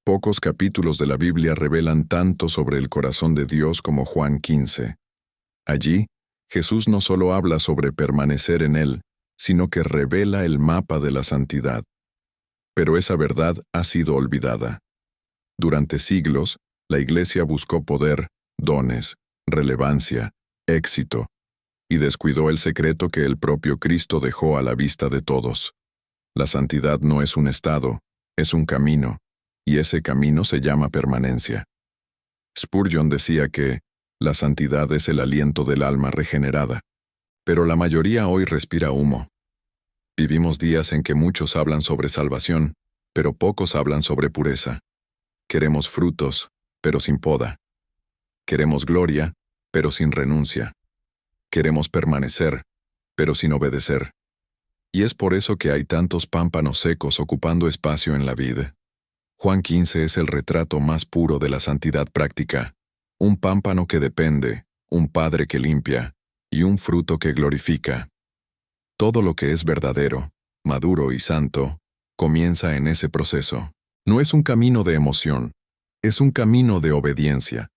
Pocos capítulos de la Biblia revelan tanto sobre el corazón de Dios como Juan 15. Allí, Jesús no solo habla sobre permanecer en Él, sino que revela el mapa de la santidad. Pero esa verdad ha sido olvidada. Durante siglos, la Iglesia buscó poder, dones, relevancia, éxito, y descuidó el secreto que el propio Cristo dejó a la vista de todos. La santidad no es un estado, es un camino, y ese camino se llama permanencia. Spurgeon decía que la santidad es el aliento del alma regenerada, pero la mayoría hoy respira humo. Vivimos días en que muchos hablan sobre salvación, pero pocos hablan sobre pureza. Queremos frutos, pero sin poda. Queremos gloria, pero sin renuncia. Queremos permanecer, pero sin obedecer. Y es por eso que hay tantos pámpanos secos ocupando espacio en la vid. Juan 15 es el retrato más puro de la santidad práctica. Un pámpano que depende, un padre que limpia, y un fruto que glorifica. Todo lo que es verdadero, maduro y santo, comienza en ese proceso. No es un camino de emoción, es un camino de obediencia.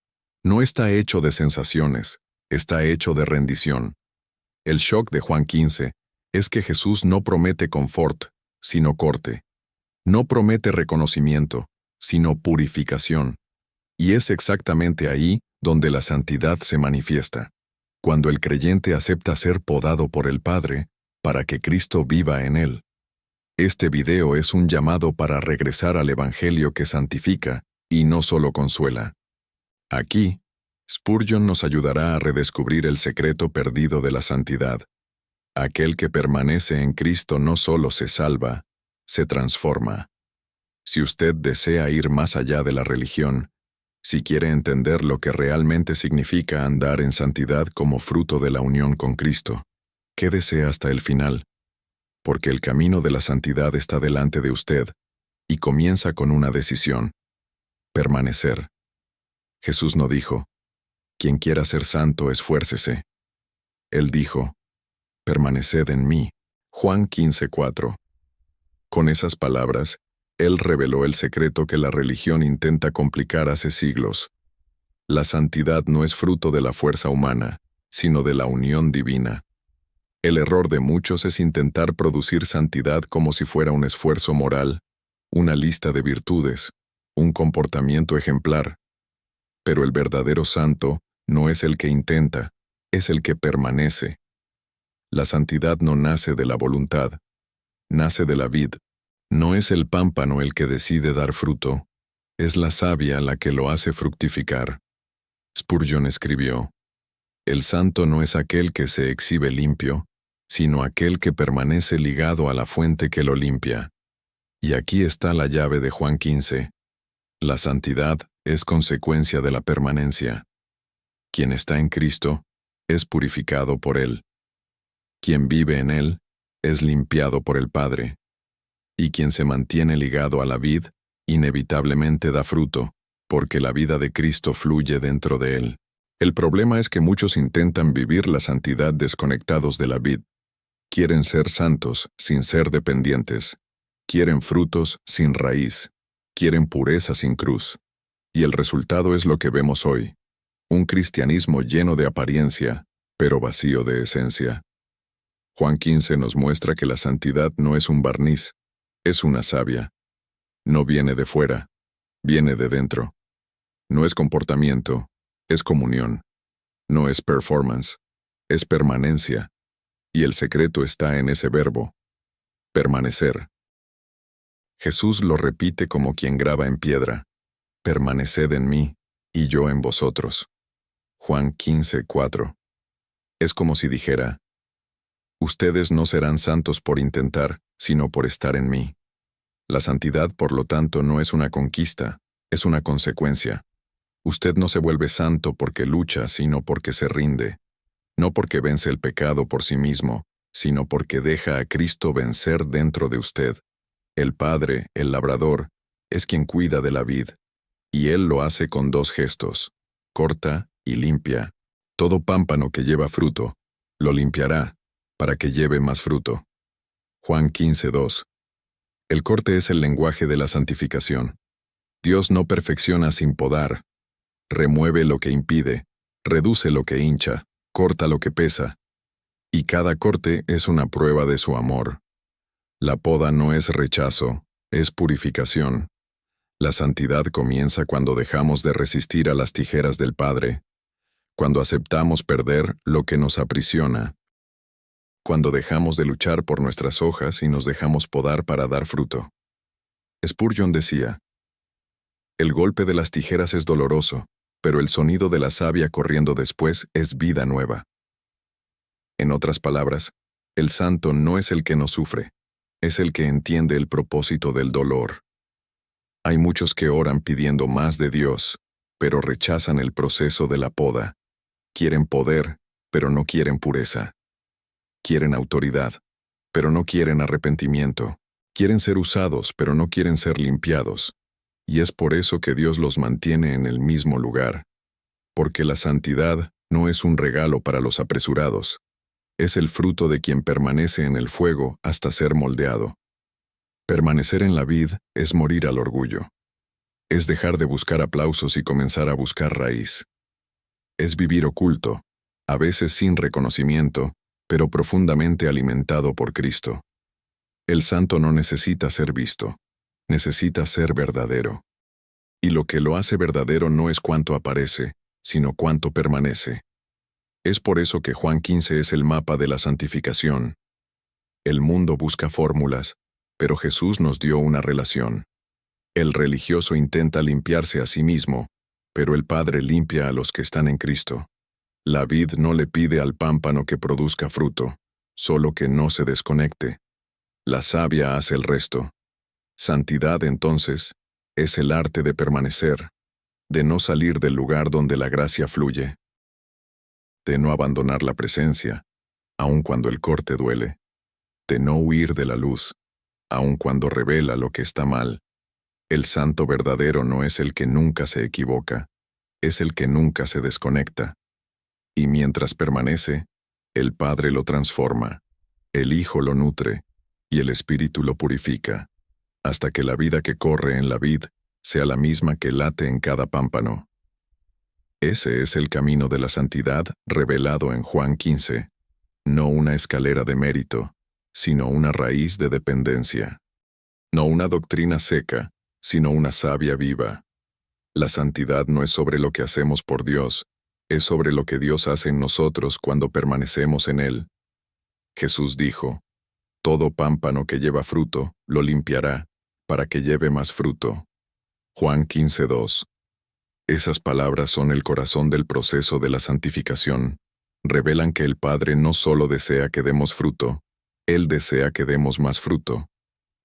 No está hecho de sensaciones, está hecho de rendición. El shock de Juan 15 es que Jesús no promete confort, sino corte. No promete reconocimiento, sino purificación. Y es exactamente ahí donde la santidad se manifiesta. Cuando el creyente acepta ser podado por el Padre, para que Cristo viva en él. Este video es un llamado para regresar al Evangelio que santifica y no solo consuela. Aquí, Spurgeon nos ayudará a redescubrir el secreto perdido de la santidad. Aquel que permanece en Cristo no solo se salva, se transforma. Si usted desea ir más allá de la religión, si quiere entender lo que realmente significa andar en santidad como fruto de la unión con Cristo, quédese hasta el final, porque el camino de la santidad está delante de usted, y comienza con una decisión: permanecer. Jesús no dijo, quien quiera ser santo, esfuércese. Él dijo, permaneced en mí. Juan 15:4. Con esas palabras, Él reveló el secreto que la religión intenta complicar hace siglos. La santidad no es fruto de la fuerza humana, sino de la unión divina. El error de muchos es intentar producir santidad como si fuera un esfuerzo moral, una lista de virtudes, un comportamiento ejemplar. Pero el verdadero santo no es el que intenta, es el que permanece. La santidad no nace de la voluntad, nace de la vid. No es el pámpano el que decide dar fruto, es la savia la que lo hace fructificar. Spurgeon escribió, el santo no es aquel que se exhibe limpio, sino aquel que permanece ligado a la fuente que lo limpia. Y aquí está la llave de Juan 15. La santidad es consecuencia de la permanencia. Quien está en Cristo es purificado por Él. Quien vive en Él es limpiado por el Padre. Y quien se mantiene ligado a la vid, inevitablemente da fruto, porque la vida de Cristo fluye dentro de Él. El problema es que muchos intentan vivir la santidad desconectados de la vid. Quieren ser santos sin ser dependientes. Quieren frutos sin raíz. Quieren pureza sin cruz. Y el resultado es lo que vemos hoy. Un cristianismo lleno de apariencia, pero vacío de esencia. Juan 15 nos muestra que la santidad no es un barniz, es una savia. No viene de fuera, viene de dentro. No es comportamiento, es comunión. No es performance, es permanencia. Y el secreto está en ese verbo, permanecer. Jesús lo repite como quien graba en piedra, permaneced en mí, y yo en vosotros. Juan 15:4. Es como si dijera, ustedes no serán santos por intentar, sino por estar en mí. La santidad, por lo tanto, no es una conquista, es una consecuencia. Usted no se vuelve santo porque lucha, sino porque se rinde. No porque vence el pecado por sí mismo, sino porque deja a Cristo vencer dentro de usted. El Padre, el labrador, es quien cuida de la vid, y Él lo hace con dos gestos: corta y limpia. Todo pámpano que lleva fruto, lo limpiará, para que lleve más fruto. Juan 15:2. El corte es el lenguaje de la santificación. Dios no perfecciona sin podar. Remueve lo que impide, reduce lo que hincha, corta lo que pesa. Y cada corte es una prueba de su amor. La poda no es rechazo, es purificación. La santidad comienza cuando dejamos de resistir a las tijeras del Padre, cuando aceptamos perder lo que nos aprisiona, cuando dejamos de luchar por nuestras hojas y nos dejamos podar para dar fruto. Spurgeon decía, el golpe de las tijeras es doloroso, pero el sonido de la savia corriendo después es vida nueva. En otras palabras, el santo no es el que no sufre, es el que entiende el propósito del dolor. Hay muchos que oran pidiendo más de Dios, pero rechazan el proceso de la poda. Quieren poder, pero no quieren pureza. Quieren autoridad, pero no quieren arrepentimiento. Quieren ser usados, pero no quieren ser limpiados. Y es por eso que Dios los mantiene en el mismo lugar. Porque la santidad no es un regalo para los apresurados. Es el fruto de quien permanece en el fuego hasta ser moldeado. Permanecer en la vid es morir al orgullo. Es dejar de buscar aplausos y comenzar a buscar raíz. Es vivir oculto, a veces sin reconocimiento, pero profundamente alimentado por Cristo. El santo no necesita ser visto, necesita ser verdadero. Y lo que lo hace verdadero no es cuánto aparece, sino cuánto permanece. Es por eso que Juan 15 es el mapa de la santificación. El mundo busca fórmulas, pero Jesús nos dio una relación. El religioso intenta limpiarse a sí mismo, pero el Padre limpia a los que están en Cristo. La vid no le pide al pámpano que produzca fruto, solo que no se desconecte. La savia hace el resto. Santidad, entonces, es el arte de permanecer, de no salir del lugar donde la gracia fluye, de no abandonar la presencia, aun cuando el corte duele, de no huir de la luz, aun cuando revela lo que está mal. El santo verdadero no es el que nunca se equivoca, es el que nunca se desconecta. Y mientras permanece, el Padre lo transforma, el Hijo lo nutre, y el Espíritu lo purifica, hasta que la vida que corre en la vid sea la misma que late en cada pámpano. Ese es el camino de la santidad revelado en Juan 15, no una escalera de mérito, sino una raíz de dependencia. No una doctrina seca, sino una savia viva. La santidad no es sobre lo que hacemos por Dios, es sobre lo que Dios hace en nosotros cuando permanecemos en Él. Jesús dijo, todo pámpano que lleva fruto, lo limpiará, para que lleve más fruto. Juan 15:2. Esas palabras son el corazón del proceso de la santificación. Revelan que el Padre no solo desea que demos fruto, Él desea que demos más fruto.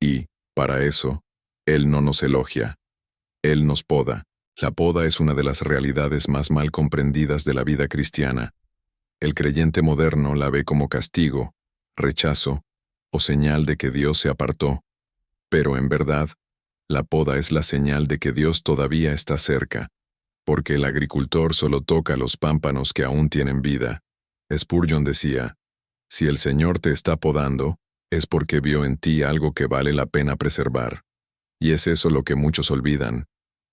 Y, para eso, Él no nos elogia. Él nos poda. La poda es una de las realidades más mal comprendidas de la vida cristiana. El creyente moderno la ve como castigo, rechazo o señal de que Dios se apartó. Pero en verdad, la poda es la señal de que Dios todavía está cerca, porque el agricultor solo toca los pámpanos que aún tienen vida. Spurgeon decía, si el Señor te está podando, es porque vio en ti algo que vale la pena preservar. Y es eso lo que muchos olvidan.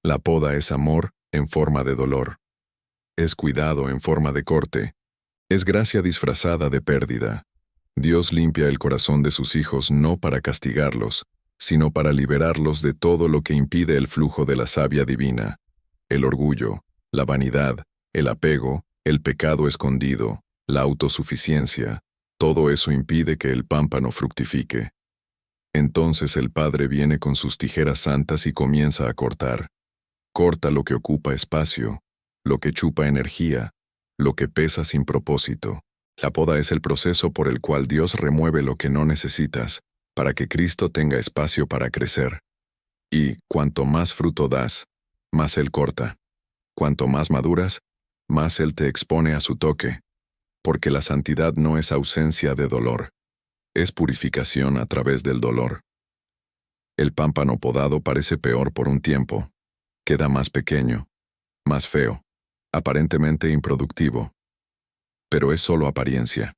La poda es amor en forma de dolor. Es cuidado en forma de corte. Es gracia disfrazada de pérdida. Dios limpia el corazón de sus hijos no para castigarlos, sino para liberarlos de todo lo que impide el flujo de la savia divina. El orgullo, la vanidad, el apego, el pecado escondido, la autosuficiencia, todo eso impide que el pámpano fructifique. Entonces el Padre viene con sus tijeras santas y comienza a cortar. Corta lo que ocupa espacio, lo que chupa energía, lo que pesa sin propósito. La poda es el proceso por el cual Dios remueve lo que no necesitas, para que Cristo tenga espacio para crecer. Y, cuanto más fruto das, más Él corta. Cuanto más maduras, más Él te expone a su toque. Porque la santidad no es ausencia de dolor, es purificación a través del dolor. El pámpano podado parece peor por un tiempo. Queda más pequeño, más feo, aparentemente improductivo. Pero es solo apariencia.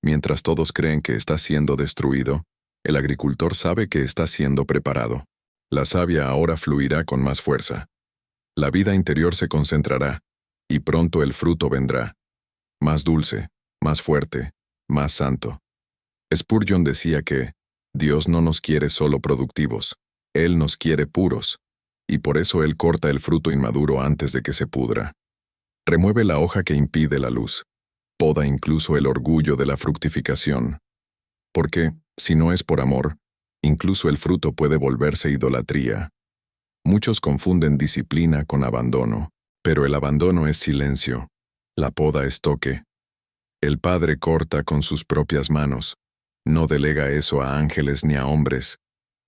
Mientras todos creen que está siendo destruido, el agricultor sabe que está siendo preparado. La savia ahora fluirá con más fuerza. La vida interior se concentrará, y pronto el fruto vendrá. Más dulce, más fuerte, más santo. Spurgeon decía que Dios no nos quiere solo productivos, Él nos quiere puros, y por eso Él corta el fruto inmaduro antes de que se pudra. Remueve la hoja que impide la luz. Poda incluso el orgullo de la fructificación. Porque, si no es por amor, incluso el fruto puede volverse idolatría. Muchos confunden disciplina con abandono, pero el abandono es silencio. La poda es toque. El Padre corta con sus propias manos. No delega eso a ángeles ni a hombres.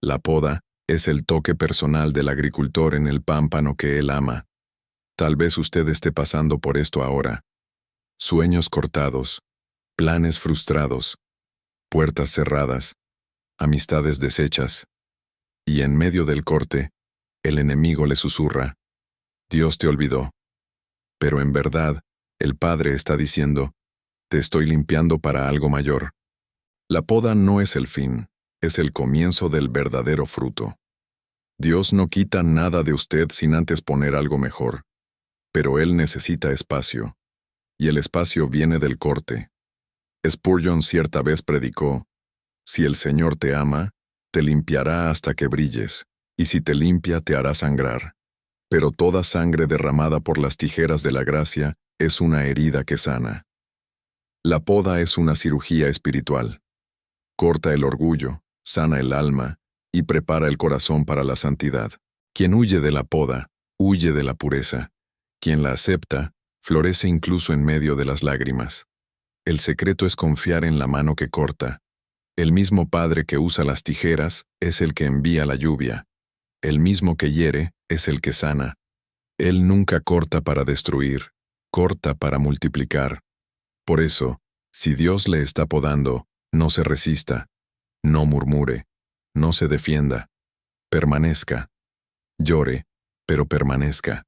La poda es el toque personal del agricultor en el pámpano que él ama. Tal vez usted esté pasando por esto ahora. Sueños cortados, planes frustrados, puertas cerradas, amistades deshechas. Y en medio del corte, el enemigo le susurra: Dios te olvidó. Pero en verdad, el Padre está diciendo: te estoy limpiando para algo mayor. La poda no es el fin, es el comienzo del verdadero fruto. Dios no quita nada de usted sin antes poner algo mejor. Pero Él necesita espacio, y el espacio viene del corte. Spurgeon cierta vez predicó: si el Señor te ama, te limpiará hasta que brilles, y si te limpia te hará sangrar. Pero toda sangre derramada por las tijeras de la gracia es una herida que sana. La poda es una cirugía espiritual. Corta el orgullo, sana el alma, y prepara el corazón para la santidad. Quien huye de la poda, huye de la pureza. Quien la acepta, florece incluso en medio de las lágrimas. El secreto es confiar en la mano que corta. El mismo Padre que usa las tijeras es el que envía la lluvia. El mismo que hiere es el que sana. Él nunca corta para destruir, corta para multiplicar. Por eso, si Dios le está podando, no se resista, no murmure, no se defienda. Permanezca. Llore, pero permanezca.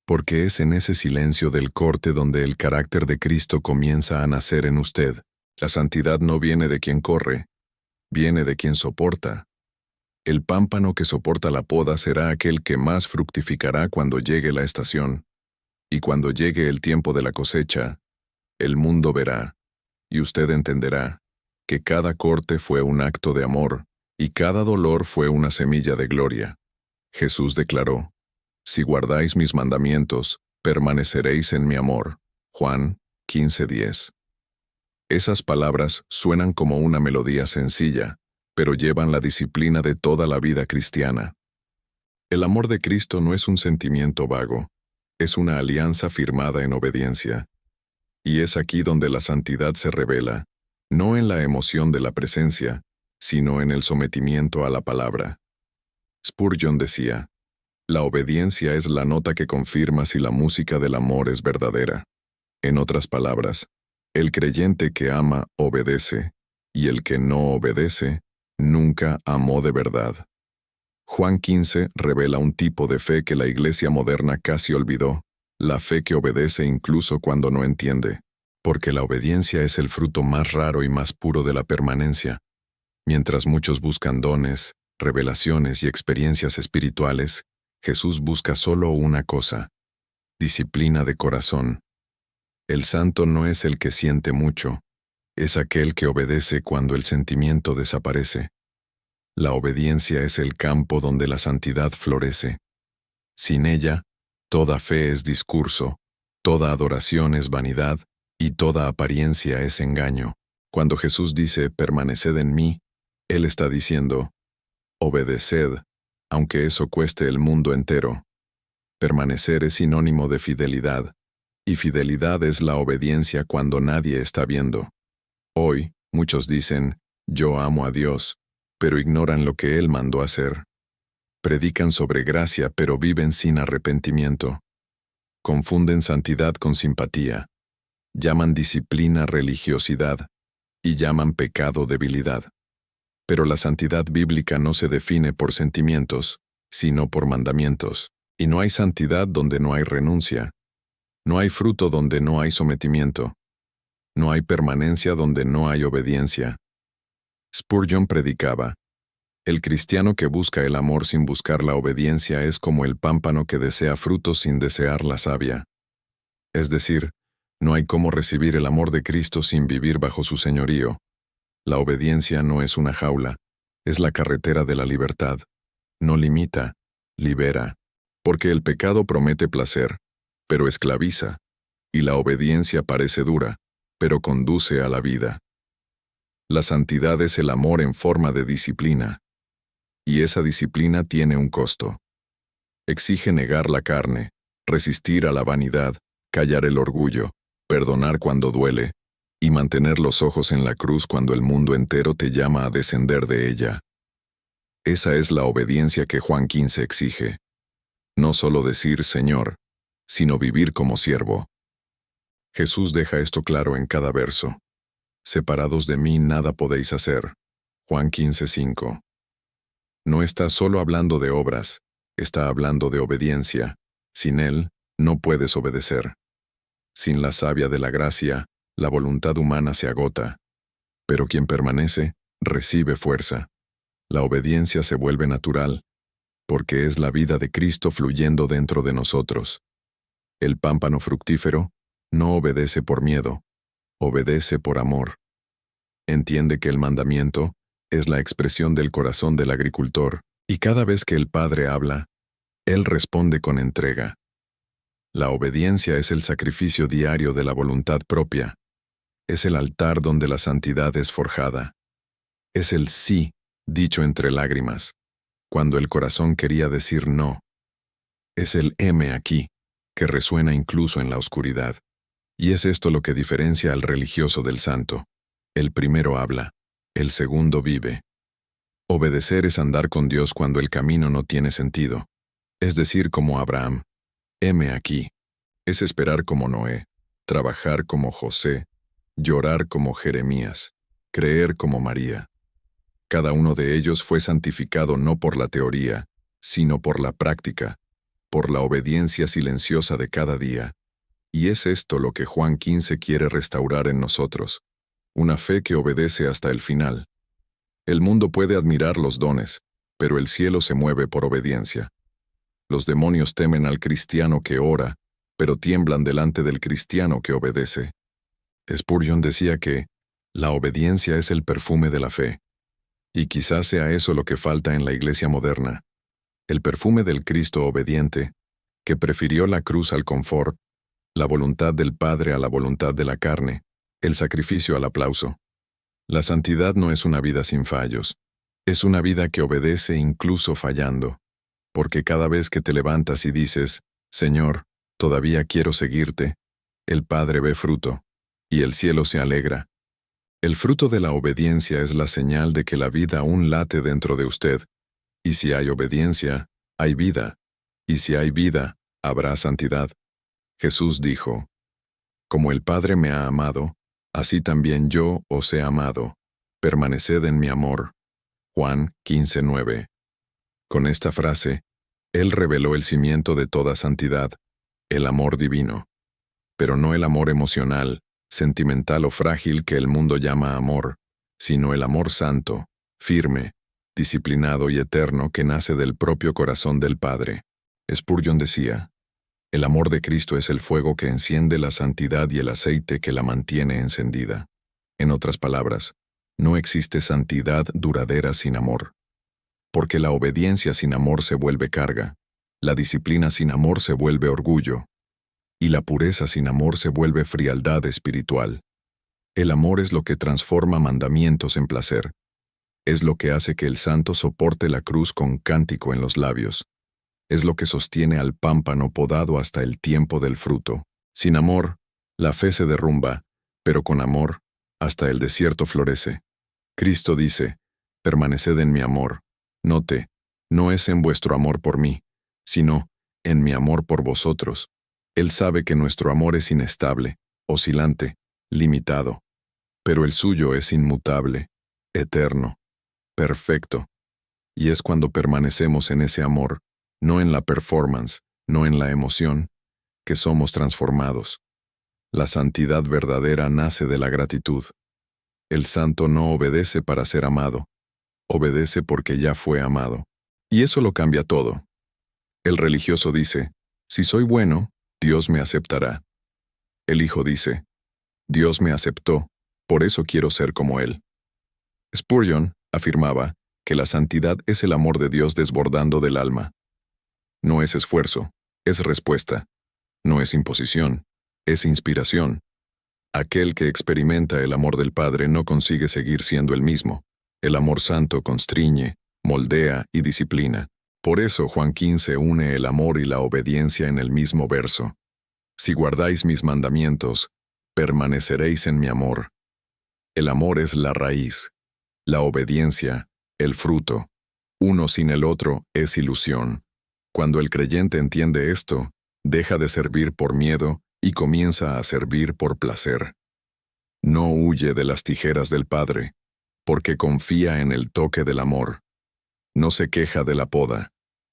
Porque es en ese silencio del corte donde el carácter de Cristo comienza a nacer en usted. La santidad no viene de quien corre, viene de quien soporta. El pámpano que soporta la poda será aquel que más fructificará cuando llegue la estación. Y cuando llegue el tiempo de la cosecha, el mundo verá, y usted entenderá, que cada corte fue un acto de amor, y cada dolor fue una semilla de gloria. Jesús declaró: si guardáis mis mandamientos, permaneceréis en mi amor. Juan 15:10. Esas palabras suenan como una melodía sencilla, pero llevan la disciplina de toda la vida cristiana. El amor de Cristo no es un sentimiento vago, es una alianza firmada en obediencia. Y es aquí donde la santidad se revela, no en la emoción de la presencia, sino en el sometimiento a la palabra. Spurgeon decía: la obediencia es la nota que confirma si la música del amor es verdadera. En otras palabras, el creyente que ama obedece, y el que no obedece nunca amó de verdad. Juan 15 revela un tipo de fe que la iglesia moderna casi olvidó, la fe que obedece incluso cuando no entiende, porque la obediencia es el fruto más raro y más puro de la permanencia. Mientras muchos buscan dones, revelaciones y experiencias espirituales, Jesús busca solo una cosa: disciplina de corazón. El santo no es el que siente mucho, es aquel que obedece cuando el sentimiento desaparece. La obediencia es el campo donde la santidad florece. Sin ella, toda fe es discurso, toda adoración es vanidad, y toda apariencia es engaño. Cuando Jesús dice: permaneced en mí, Él está diciendo: obedeced, aunque eso cueste el mundo entero. Permanecer es sinónimo de fidelidad, y fidelidad es la obediencia cuando nadie está viendo. Hoy, muchos dicen: yo amo a Dios, pero ignoran lo que Él mandó hacer. Predican sobre gracia, pero viven sin arrepentimiento. Confunden santidad con simpatía. Llaman disciplina religiosidad, y llaman pecado debilidad. Pero la santidad bíblica no se define por sentimientos, sino por mandamientos. Y no hay santidad donde no hay renuncia. No hay fruto donde no hay sometimiento. No hay permanencia donde no hay obediencia. Spurgeon predicaba: El cristiano que busca el amor sin buscar la obediencia es como el pámpano que desea frutos sin desear la savia. Es decir, no hay cómo recibir el amor de Cristo sin vivir bajo su señorío. La obediencia no es una jaula, es la carretera de la libertad. No limita, libera, porque el pecado promete placer, pero esclaviza, y la obediencia parece dura, pero conduce a la vida. La santidad es el amor en forma de disciplina, y esa disciplina tiene un costo. Exige negar la carne, resistir a la vanidad, callar el orgullo, perdonar cuando duele, y mantener los ojos en la cruz cuando el mundo entero te llama a descender de ella. Esa es la obediencia que Juan 15 exige. No solo decir Señor, sino vivir como siervo. Jesús deja esto claro en cada verso. Separados de mí nada podéis hacer. Juan 15:5. No está solo hablando de obras, está hablando de obediencia. Sin Él, no puedes obedecer. Sin la savia de la gracia, la voluntad humana se agota. Pero quien permanece, recibe fuerza. La obediencia se vuelve natural, porque es la vida de Cristo fluyendo dentro de nosotros. El pámpano fructífero no obedece por miedo, obedece por amor. Entiende que el mandamiento es la expresión del corazón del agricultor, y cada vez que el Padre habla, Él responde con entrega. La obediencia es el sacrificio diario de la voluntad propia. Es el altar donde la santidad es forjada. Es el sí, dicho entre lágrimas, cuando el corazón quería decir no. Es el heme aquí, que resuena incluso en la oscuridad. Y es esto lo que diferencia al religioso del santo. El primero habla, el segundo vive. Obedecer es andar con Dios cuando el camino no tiene sentido. Es decir, como Abraham, heme aquí. Es esperar como Noé, trabajar como José, llorar como Jeremías, creer como María. Cada uno de ellos fue santificado no por la teoría, sino por la práctica, por la obediencia silenciosa de cada día. Y es esto lo que Juan 15 quiere restaurar en nosotros, una fe que obedece hasta el final. El mundo puede admirar los dones, pero el cielo se mueve por obediencia. Los demonios temen al cristiano que ora, pero tiemblan delante del cristiano que obedece. Spurgeon decía que la obediencia es el perfume de la fe. Y quizás sea eso lo que falta en la iglesia moderna. El perfume del Cristo obediente, que prefirió la cruz al confort, la voluntad del Padre a la voluntad de la carne, el sacrificio al aplauso. La santidad no es una vida sin fallos, es una vida que obedece incluso fallando, porque cada vez que te levantas y dices, Señor, todavía quiero seguirte, el Padre ve fruto, y el cielo se alegra. El fruto de la obediencia es la señal de que la vida aún late dentro de usted, y si hay obediencia, hay vida, y si hay vida, habrá santidad. Jesús dijo, como el Padre me ha amado, así también yo os he amado, permaneced en mi amor. Juan 15:9. Con esta frase, Él reveló el cimiento de toda santidad, el amor divino, pero no el amor emocional, sentimental o frágil que el mundo llama amor, sino el amor santo, firme, disciplinado y eterno que nace del propio corazón del Padre. Spurgeon decía, el amor de Cristo es el fuego que enciende la santidad y el aceite que la mantiene encendida. En otras palabras, no existe santidad duradera sin amor. Porque la obediencia sin amor se vuelve carga, la disciplina sin amor se vuelve orgullo, y la pureza sin amor se vuelve frialdad espiritual. El amor es lo que transforma mandamientos en placer. Es lo que hace que el santo soporte la cruz con cántico en los labios. Es lo que sostiene al pámpano podado hasta el tiempo del fruto. Sin amor, la fe se derrumba, pero con amor, hasta el desierto florece. Cristo dice, permaneced en mi amor. Note, no es en vuestro amor por mí, sino en mi amor por vosotros. Él sabe que nuestro amor es inestable, oscilante, limitado, pero el suyo es inmutable, eterno, perfecto. Y es cuando permanecemos en ese amor, no en la performance, no en la emoción, que somos transformados. La santidad verdadera nace de la gratitud. El santo no obedece para ser amado, obedece porque ya fue amado. Y eso lo cambia todo. El religioso dice, si soy bueno, Dios me aceptará. El hijo dice, Dios me aceptó, por eso quiero ser como Él. Spurgeon afirmaba que la santidad es el amor de Dios desbordando del alma. No es esfuerzo, es respuesta. No es imposición, es inspiración. Aquel que experimenta el amor del Padre no consigue seguir siendo el mismo. El amor santo constriñe, moldea y disciplina. Por eso Juan 15 une el amor y la obediencia en el mismo verso. Si guardáis mis mandamientos, permaneceréis en mi amor. El amor es la raíz, la obediencia, el fruto. Uno sin el otro es ilusión. Cuando el creyente entiende esto, deja de servir por miedo y comienza a servir por placer. No huye de las tijeras del Padre, porque confía en el toque del amor. No se queja de la poda,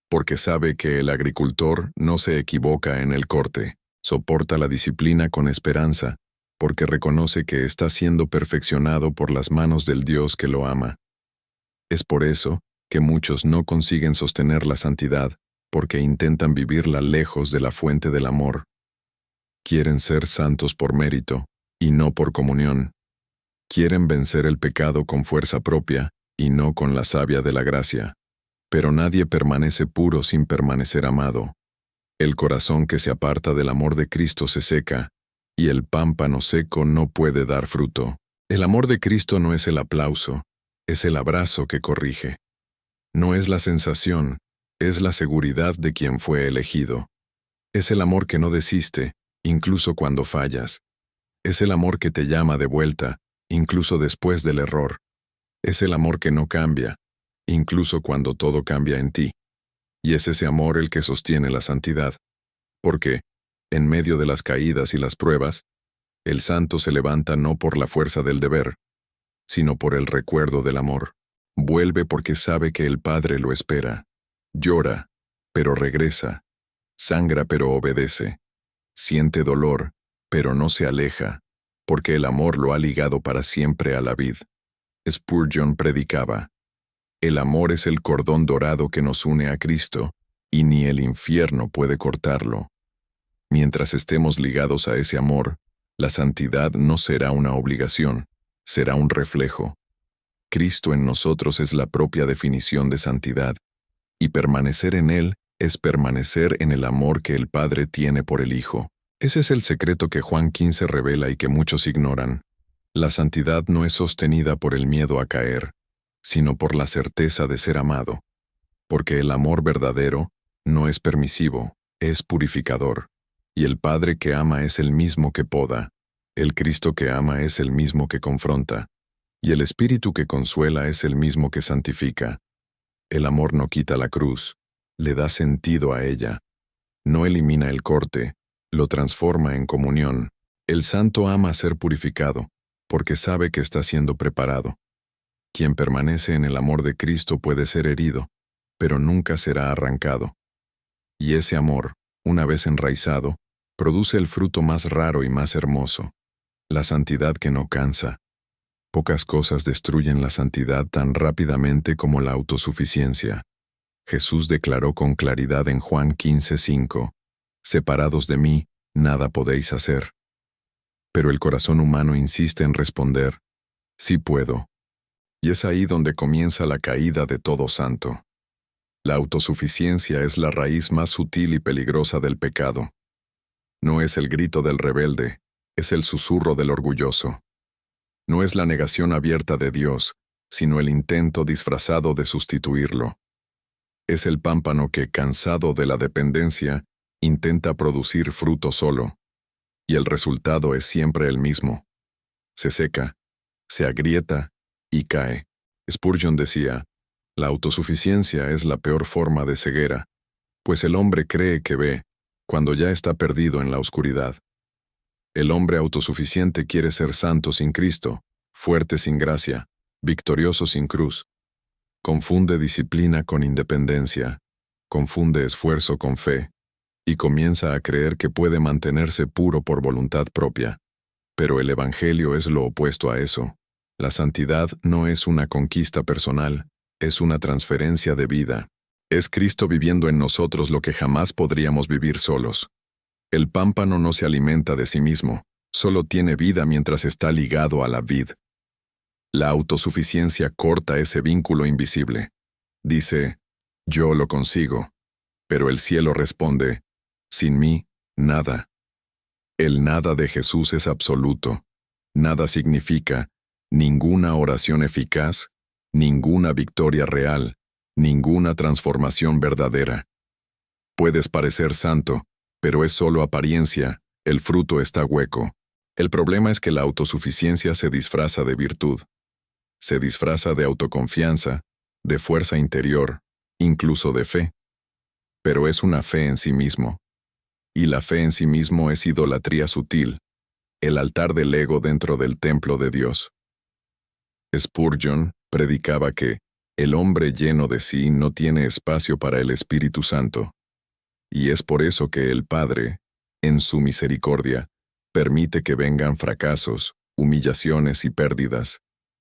porque sabe que el agricultor no se equivoca en el corte. Soporta la disciplina con esperanza, porque reconoce que está siendo perfeccionado por las manos del Dios que lo ama. Es por eso que muchos no consiguen sostener la santidad, porque intentan vivirla lejos de la fuente del amor. Quieren ser santos por mérito, y no por comunión. Quieren vencer el pecado con fuerza propia, y no con la savia de la gracia. Pero nadie permanece puro sin permanecer amado. El corazón que se aparta del amor de Cristo se seca, y el pámpano seco no puede dar fruto. El amor de Cristo no es el aplauso, es el abrazo que corrige. No es la sensación, es la seguridad de quien fue elegido. Es el amor que no desiste, incluso cuando fallas. Es el amor que te llama de vuelta, incluso después del error. Es el amor que no cambia, incluso cuando todo cambia en ti. Y es ese amor el que sostiene la santidad. Porque, en medio de las caídas y las pruebas, el santo se levanta no por la fuerza del deber, sino por el recuerdo del amor. Vuelve porque sabe que el Padre lo espera. Llora, pero regresa. Sangra, pero obedece. Siente dolor, pero no se aleja, porque el amor lo ha ligado para siempre a la vid. Spurgeon predicaba, el amor es el cordón dorado que nos une a Cristo, y ni el infierno puede cortarlo. Mientras estemos ligados a ese amor, la santidad no será una obligación, será un reflejo. Cristo en nosotros es la propia definición de santidad, y permanecer en Él es permanecer en el amor que el Padre tiene por el Hijo. Ese es el secreto que Juan 15 revela y que muchos ignoran. La santidad no es sostenida por el miedo a caer, sino por la certeza de ser amado. Porque el amor verdadero no es permisivo, es purificador. Y el Padre que ama es el mismo que poda. El Cristo que ama es el mismo que confronta. Y el Espíritu que consuela es el mismo que santifica. El amor no quita la cruz, le da sentido a ella. No elimina el corte, lo transforma en comunión. El santo ama ser purificado, porque sabe que está siendo preparado. Quien permanece en el amor de Cristo puede ser herido, pero nunca será arrancado. Y ese amor, una vez enraizado, produce el fruto más raro y más hermoso, la santidad que no cansa. Pocas cosas destruyen la santidad tan rápidamente como la autosuficiencia. Jesús declaró con claridad en Juan 15:5, separados de mí, nada podéis hacer. Pero el corazón humano insiste en responder, sí puedo. Y es ahí donde comienza la caída de todo santo. La autosuficiencia es la raíz más sutil y peligrosa del pecado. No es el grito del rebelde, es el susurro del orgulloso. No es la negación abierta de Dios, sino el intento disfrazado de sustituirlo. Es el pámpano que, cansado de la dependencia, intenta producir fruto solo. Y el resultado es siempre el mismo. Se seca, se agrieta y cae. Spurgeon decía, la autosuficiencia es la peor forma de ceguera, pues el hombre cree que ve, cuando ya está perdido en la oscuridad. El hombre autosuficiente quiere ser santo sin Cristo, fuerte sin gracia, victorioso sin cruz. Confunde disciplina con independencia, confunde esfuerzo con fe, y comienza a creer que puede mantenerse puro por voluntad propia. Pero el Evangelio es lo opuesto a eso. La santidad no es una conquista personal, Es una transferencia de vida. Es Cristo viviendo en nosotros lo que jamás podríamos vivir solos. El pámpano no se alimenta de sí mismo, solo tiene vida mientras está ligado a la vid. La autosuficiencia corta ese vínculo invisible. Dice, yo lo consigo. Pero el cielo responde, sin mí, nada. El nada de Jesús es absoluto. Nada significa ninguna oración eficaz, ninguna victoria real, ninguna transformación verdadera. Puedes parecer santo, pero es solo apariencia, el fruto está hueco. El problema es que la autosuficiencia se disfraza de virtud. Se disfraza de autoconfianza, de fuerza interior, incluso de fe. Pero es una fe en sí mismo. Y la fe en sí mismo es idolatría sutil, el altar del ego dentro del templo de Dios. Spurgeon predicaba que el hombre lleno de sí no tiene espacio para el Espíritu Santo. Y es por eso que el Padre, en su misericordia, permite que vengan fracasos, humillaciones y pérdidas,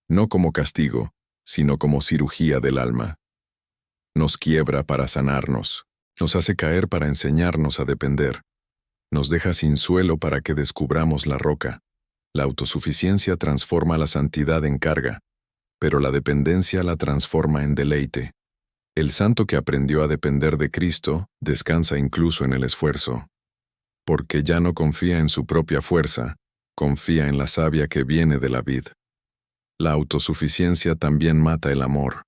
no como castigo, sino como cirugía del alma. Nos quiebra para sanarnos, nos hace caer para enseñarnos a depender, nos deja sin suelo para que descubramos la roca. La autosuficiencia transforma la santidad en carga, pero la dependencia la transforma en deleite. El santo que aprendió a depender de Cristo descansa incluso en el esfuerzo, porque ya no confía en su propia fuerza, confía en la savia que viene de la vid. La autosuficiencia también mata el amor.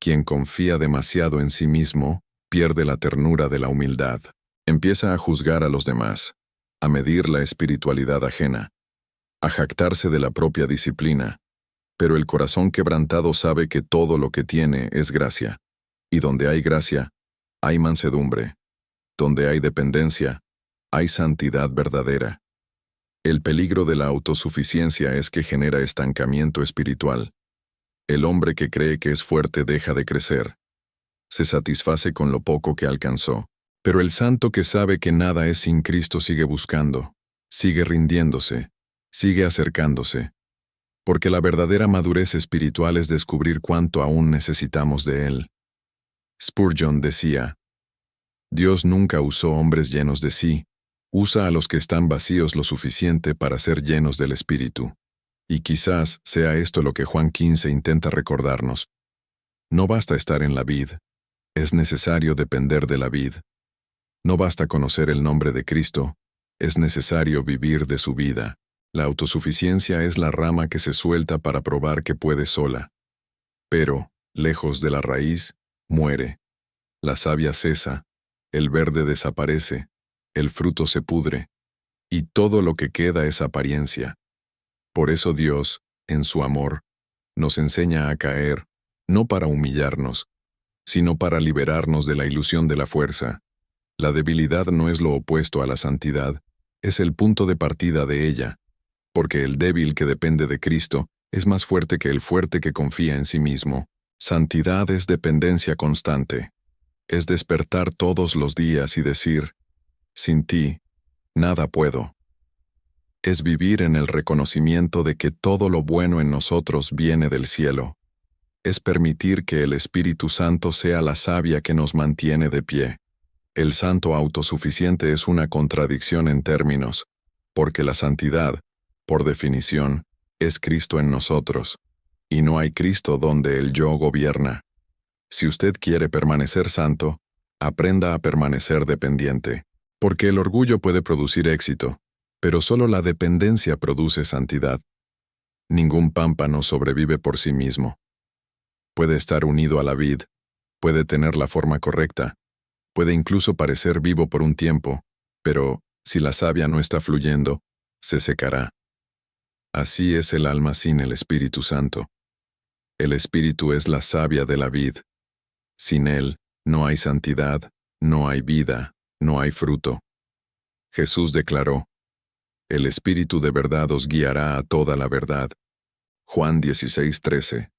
Quien confía demasiado en sí mismo pierde la ternura de la humildad. Empieza a juzgar a los demás, a medir la espiritualidad ajena, a jactarse de la propia disciplina. Pero el corazón quebrantado sabe que todo lo que tiene es gracia. Y donde hay gracia, hay mansedumbre. Donde hay dependencia, hay santidad verdadera. El peligro de la autosuficiencia es que genera estancamiento espiritual. El hombre que cree que es fuerte deja de crecer. Se satisface con lo poco que alcanzó. Pero el santo que sabe que nada es sin Cristo sigue buscando, sigue rindiéndose, sigue acercándose. Porque la verdadera madurez espiritual es descubrir cuánto aún necesitamos de Él. Spurgeon decía, Dios nunca usó hombres llenos de sí, usa a los que están vacíos lo suficiente para ser llenos del Espíritu. Y quizás sea esto lo que Juan 15 intenta recordarnos. No basta estar en la vid, es necesario depender de la vid. No basta conocer el nombre de Cristo, es necesario vivir de su vida. La autosuficiencia es la rama que se suelta para probar que puede sola. Pero, lejos de la raíz, muere. La savia cesa, el verde desaparece, el fruto se pudre, y todo lo que queda es apariencia. Por eso Dios, en su amor, nos enseña a caer, no para humillarnos, sino para liberarnos de la ilusión de la fuerza. La debilidad no es lo opuesto a la santidad, es el punto de partida de ella, porque el débil que depende de Cristo es más fuerte que el fuerte que confía en sí mismo. Santidad es dependencia constante, es despertar todos los días y decir, sin ti, nada puedo. Es vivir en el reconocimiento de que todo lo bueno en nosotros viene del cielo. Es permitir que el Espíritu Santo sea la savia que nos mantiene de pie. El santo autosuficiente es una contradicción en términos, porque la santidad, por definición, es Cristo en nosotros, y no hay Cristo donde el yo gobierna. Si usted quiere permanecer santo, aprenda a permanecer dependiente, porque el orgullo puede producir éxito, pero solo la dependencia produce santidad. Ningún pámpano sobrevive por sí mismo. Puede estar unido a la vid, puede tener la forma correcta, puede incluso parecer vivo por un tiempo, pero, si la savia no está fluyendo, se secará. Así es el alma sin el Espíritu Santo. El Espíritu es la savia de la vid. Sin él, no hay santidad, no hay vida, no hay fruto. Jesús declaró, el Espíritu de verdad os guiará a toda la verdad. Juan 16:13.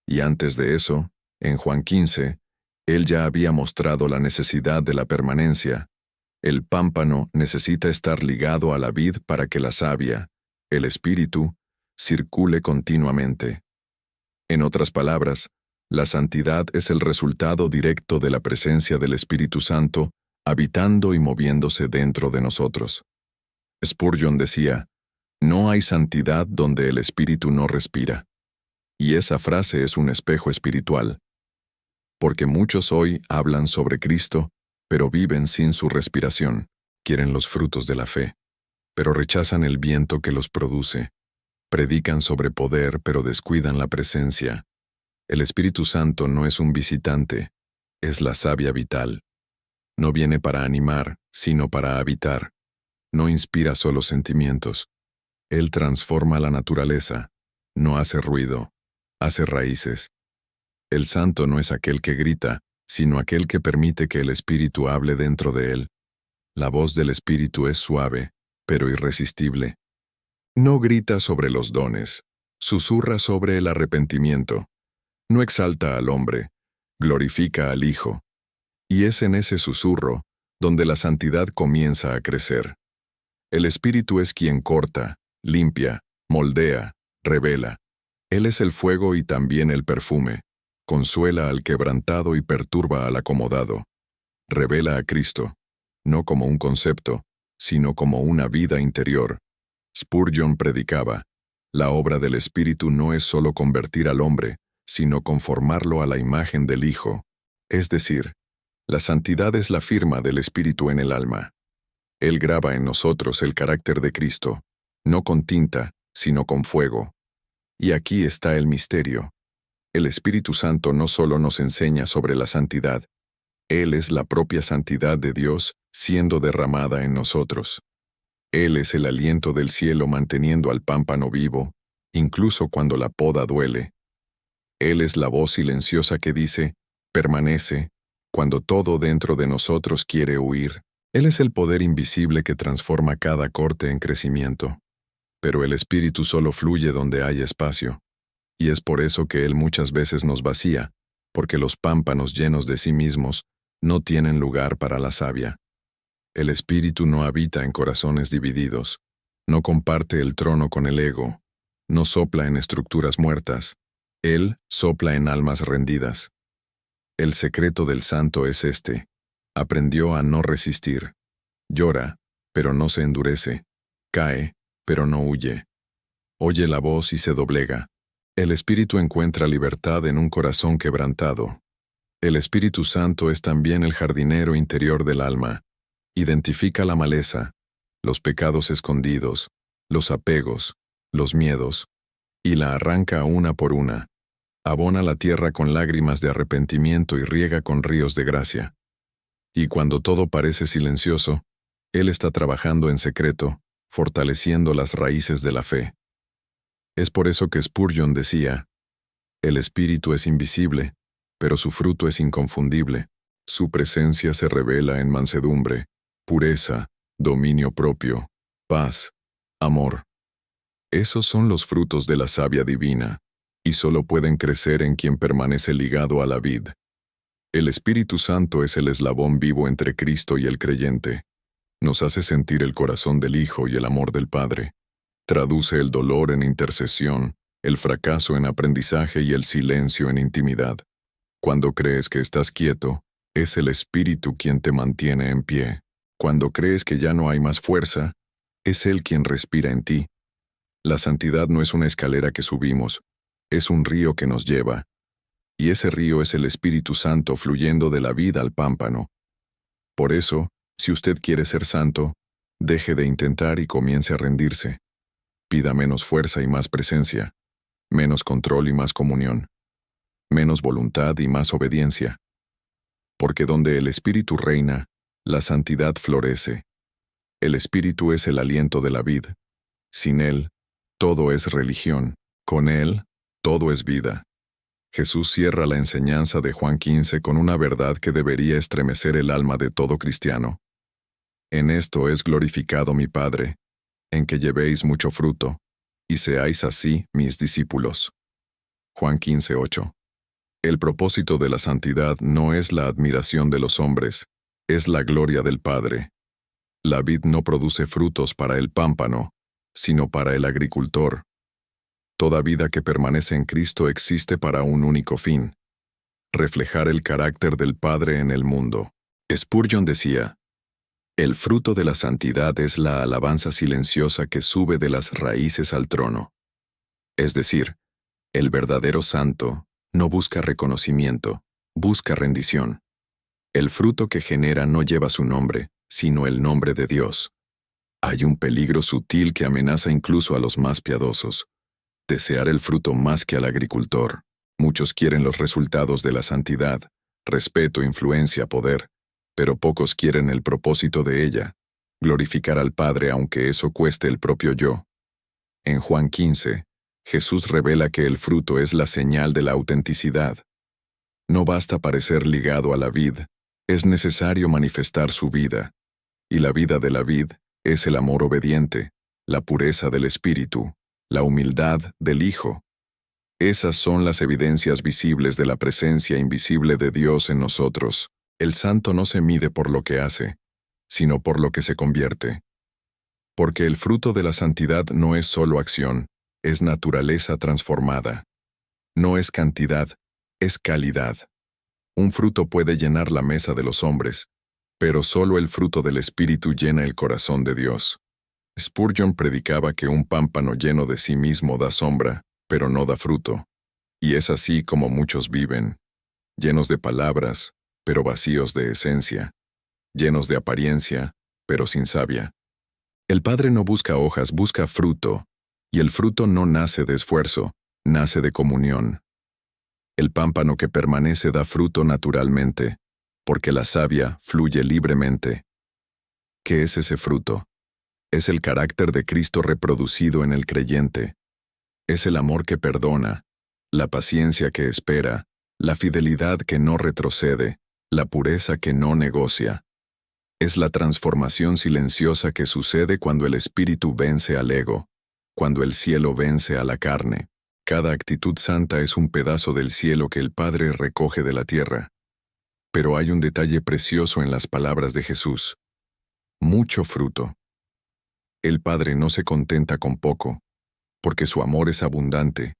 Y antes de eso, en Juan 15, Él ya había mostrado la necesidad de la permanencia. El pámpano necesita estar ligado a la vid para que la savia, el Espíritu, circule continuamente. En otras palabras, La santidad es el resultado directo de la presencia del Espíritu Santo, habitando y moviéndose dentro de nosotros. Spurgeon decía, "No hay santidad donde el Espíritu no respira". Y esa frase es un espejo espiritual. Porque muchos hoy hablan sobre Cristo, pero viven sin su respiración. Quieren los frutos de la fe, pero rechazan el viento que los produce. Predican sobre poder, pero descuidan la presencia. El Espíritu Santo no es un visitante, es la savia vital. No viene para animar, sino para habitar. No inspira solo sentimientos. Él transforma la naturaleza, no hace ruido, hace raíces. El santo no es aquel que grita, sino aquel que permite que el Espíritu hable dentro de él. La voz del Espíritu es suave, pero irresistible. No grita sobre los dones, susurra sobre el arrepentimiento. No exalta al hombre, glorifica al Hijo. Y es en ese susurro donde la santidad comienza a crecer. El Espíritu es quien corta, limpia, moldea, revela. Él es el fuego y también el perfume. Consuela al quebrantado y perturba al acomodado. Revela a Cristo, no como un concepto, sino como una vida interior. Spurgeon predicaba, la obra del Espíritu no es solo convertir al hombre, sino conformarlo a la imagen del Hijo. Es decir, la santidad es la firma del Espíritu en el alma. Él graba en nosotros el carácter de Cristo, no con tinta, sino con fuego. Y aquí está el misterio. El Espíritu Santo no solo nos enseña sobre la santidad, Él es la propia santidad de Dios siendo derramada en nosotros. Él es el aliento del cielo manteniendo al pámpano vivo, incluso cuando la poda duele. Él es la voz silenciosa que dice, permanece, cuando todo dentro de nosotros quiere huir. Él es el poder invisible que transforma cada corte en crecimiento. Pero el Espíritu solo fluye donde hay espacio. Y es por eso que Él muchas veces nos vacía, porque los pámpanos llenos de sí mismos no tienen lugar para la savia. El Espíritu no habita en corazones divididos, no comparte el trono con el ego, no sopla en estructuras muertas, Él sopla en almas rendidas. El secreto del santo es este: aprendió a no resistir. Llora, pero no se endurece. Cae, pero no huye. Oye la voz y se doblega. El Espíritu encuentra libertad en un corazón quebrantado. El Espíritu Santo es también el jardinero interior del alma. Identifica la maleza, los pecados escondidos, los apegos, los miedos, y la arranca una por una. Abona la tierra con lágrimas de arrepentimiento y riega con ríos de gracia. Y cuando todo parece silencioso, Él está trabajando en secreto, fortaleciendo las raíces de la fe. Es por eso que Spurgeon decía, el Espíritu es invisible, pero su fruto es inconfundible. Su presencia se revela en mansedumbre, pureza, dominio propio, paz, amor. Esos son los frutos de la savia divina, y solo pueden crecer en quien permanece ligado a la vid. El Espíritu Santo es el eslabón vivo entre Cristo y el creyente. Nos hace sentir el corazón del Hijo y el amor del Padre. Traduce el dolor en intercesión, el fracaso en aprendizaje y el silencio en intimidad. Cuando crees que estás quieto, es el Espíritu quien te mantiene en pie. Cuando crees que ya no hay más fuerza, es Él quien respira en ti. La santidad no es una escalera que subimos, es un río que nos lleva. Y ese río es el Espíritu Santo fluyendo de la vida al pámpano. Por eso, si usted quiere ser santo, deje de intentar y comience a rendirse. Pida menos fuerza y más presencia, menos control y más comunión, menos voluntad y más obediencia. Porque donde el Espíritu reina, la santidad florece. El Espíritu es el aliento de la vid. Sin Él, todo es religión. Con Él, todo es vida. Jesús cierra la enseñanza de Juan 15 con una verdad que debería estremecer el alma de todo cristiano. En esto es glorificado mi Padre, en que llevéis mucho fruto, y seáis así mis discípulos. Juan 15:8. El propósito de la santidad no es la admiración de los hombres, es la gloria del Padre. La vid no produce frutos para el pámpano, sino para el agricultor. Toda vida que permanece en Cristo existe para un único fin, reflejar el carácter del Padre en el mundo. Spurgeon decía, «El fruto de la santidad es la alabanza silenciosa que sube de las raíces al trono». Es decir, el verdadero santo no busca reconocimiento, busca rendición. El fruto que genera no lleva su nombre, sino el nombre de Dios. Hay un peligro sutil que amenaza incluso a los más piadosos. Desear el fruto más que al agricultor. Muchos quieren los resultados de la santidad, respeto, influencia, poder, pero pocos quieren el propósito de ella, glorificar al Padre aunque eso cueste el propio yo. En Juan 15, Jesús revela que el fruto es la señal de la autenticidad. No basta parecer ligado a la vid, es necesario manifestar su vida. Y la vida de la vid es el amor obediente, la pureza del espíritu, la humildad del Hijo. Esas son las evidencias visibles de la presencia invisible de Dios en nosotros. El santo no se mide por lo que hace, sino por lo que se convierte. Porque el fruto de la santidad no es solo acción, es naturaleza transformada. No es cantidad, es calidad. Un fruto puede llenar la mesa de los hombres, pero solo el fruto del Espíritu llena el corazón de Dios. Spurgeon predicaba que un pámpano lleno de sí mismo da sombra, pero no da fruto. Y es así como muchos viven, llenos de palabras, pero vacíos de esencia, llenos de apariencia, pero sin savia. El Padre no busca hojas, busca fruto, y el fruto no nace de esfuerzo, nace de comunión. El pámpano que permanece da fruto naturalmente, porque la savia fluye libremente. ¿Qué es ese fruto? Es el carácter de Cristo reproducido en el creyente. Es el amor que perdona, la paciencia que espera, la fidelidad que no retrocede, la pureza que no negocia. Es la transformación silenciosa que sucede cuando el espíritu vence al ego, cuando el cielo vence a la carne. Cada actitud santa es un pedazo del cielo que el Padre recoge de la tierra. Pero hay un detalle precioso en las palabras de Jesús. Mucho fruto. El Padre no se contenta con poco, porque su amor es abundante.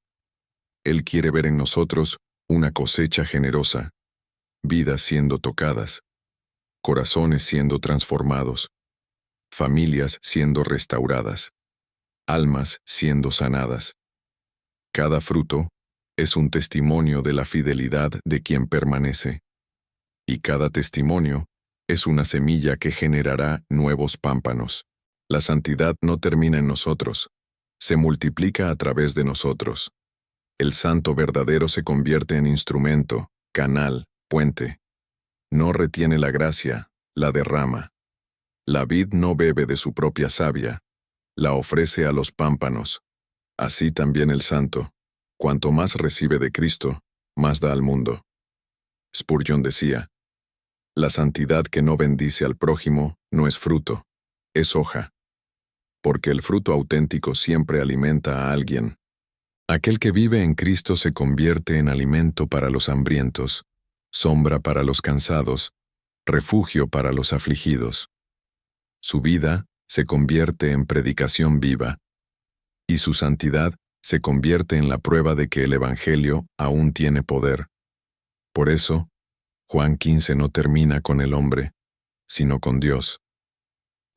Él quiere ver en nosotros una cosecha generosa, vidas siendo tocadas, corazones siendo transformados, familias siendo restauradas, almas siendo sanadas. Cada fruto es un testimonio de la fidelidad de quien permanece, y cada testimonio es una semilla que generará nuevos pámpanos. La santidad no termina en nosotros, se multiplica a través de nosotros. El santo verdadero se convierte en instrumento, canal, puente. No retiene la gracia, la derrama. La vid no bebe de su propia savia, la ofrece a los pámpanos. Así también el santo, cuanto más recibe de Cristo, más da al mundo. Spurgeon decía, la santidad que no bendice al prójimo no es fruto, es hoja. Porque el fruto auténtico siempre alimenta a alguien. Aquel que vive en Cristo se convierte en alimento para los hambrientos, sombra para los cansados, refugio para los afligidos. Su vida se convierte en predicación viva, y su santidad se convierte en la prueba de que el Evangelio aún tiene poder. Por eso, Juan 15 no termina con el hombre, sino con Dios.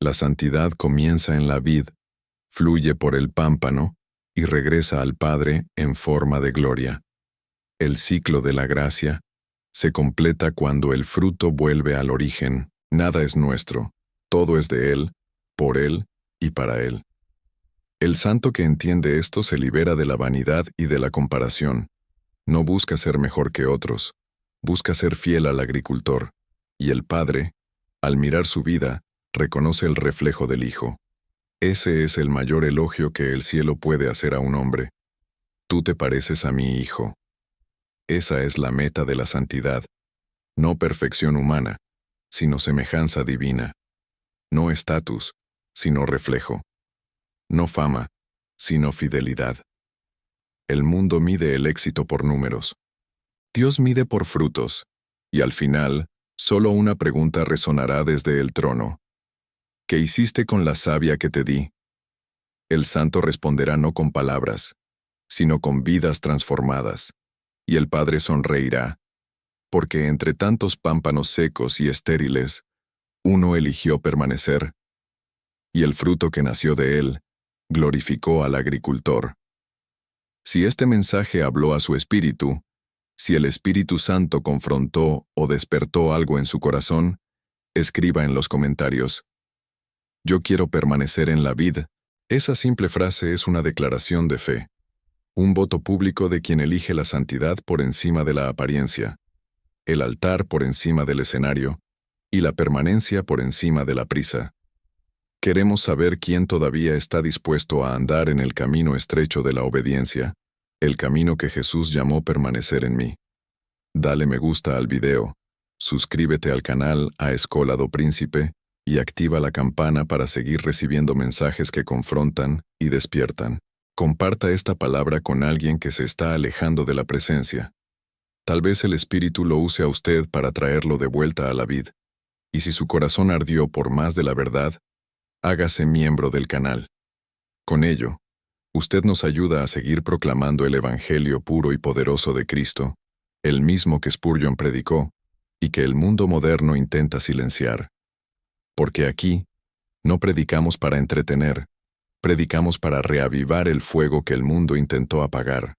La santidad comienza en la vid, fluye por el pámpano y regresa al Padre en forma de gloria. El ciclo de la gracia se completa cuando el fruto vuelve al origen. Nada es nuestro, todo es de Él, por Él y para Él. El santo que entiende esto se libera de la vanidad y de la comparación. No busca ser mejor que otros, busca ser fiel al agricultor, y el Padre, al mirar su vida, reconoce el reflejo del Hijo. Ese es el mayor elogio que el cielo puede hacer a un hombre. Tú te pareces a mi Hijo. Esa es la meta de la santidad. No perfección humana, sino semejanza divina. No estatus, sino reflejo. No fama, sino fidelidad. El mundo mide el éxito por números. Dios mide por frutos, y al final, solo una pregunta resonará desde el trono. ¿Qué hiciste con la savia que te di? El santo responderá no con palabras, sino con vidas transformadas, y el Padre sonreirá. porque entre tantos pámpanos secos y estériles, uno eligió permanecer, y el fruto que nació de él glorificó al agricultor. Si este mensaje habló a su espíritu, si el Espíritu Santo confrontó o despertó algo en su corazón, escriba en los comentarios: "Yo quiero permanecer en la vid". Esa simple frase es una declaración de fe, un voto público de quien elige la santidad por encima de la apariencia, el altar por encima del escenario, y la permanencia por encima de la prisa. Queremos saber quién todavía está dispuesto a andar en el camino estrecho de la obediencia, el camino que Jesús llamó permanecer en mí. Dale me gusta al video, suscríbete al canal a Escola do Príncipe y activa la campana para seguir recibiendo mensajes que confrontan y despiertan. Comparta esta palabra con alguien que se está alejando de la presencia. Tal vez el Espíritu lo use a usted para traerlo de vuelta a la vid. Y si su corazón ardió por más de la verdad, hágase miembro del canal. Con ello, usted nos ayuda a seguir proclamando el Evangelio puro y poderoso de Cristo, el mismo que Spurgeon predicó, y que el mundo moderno intenta silenciar. Porque aquí, no predicamos para entretener, predicamos para reavivar el fuego que el mundo intentó apagar.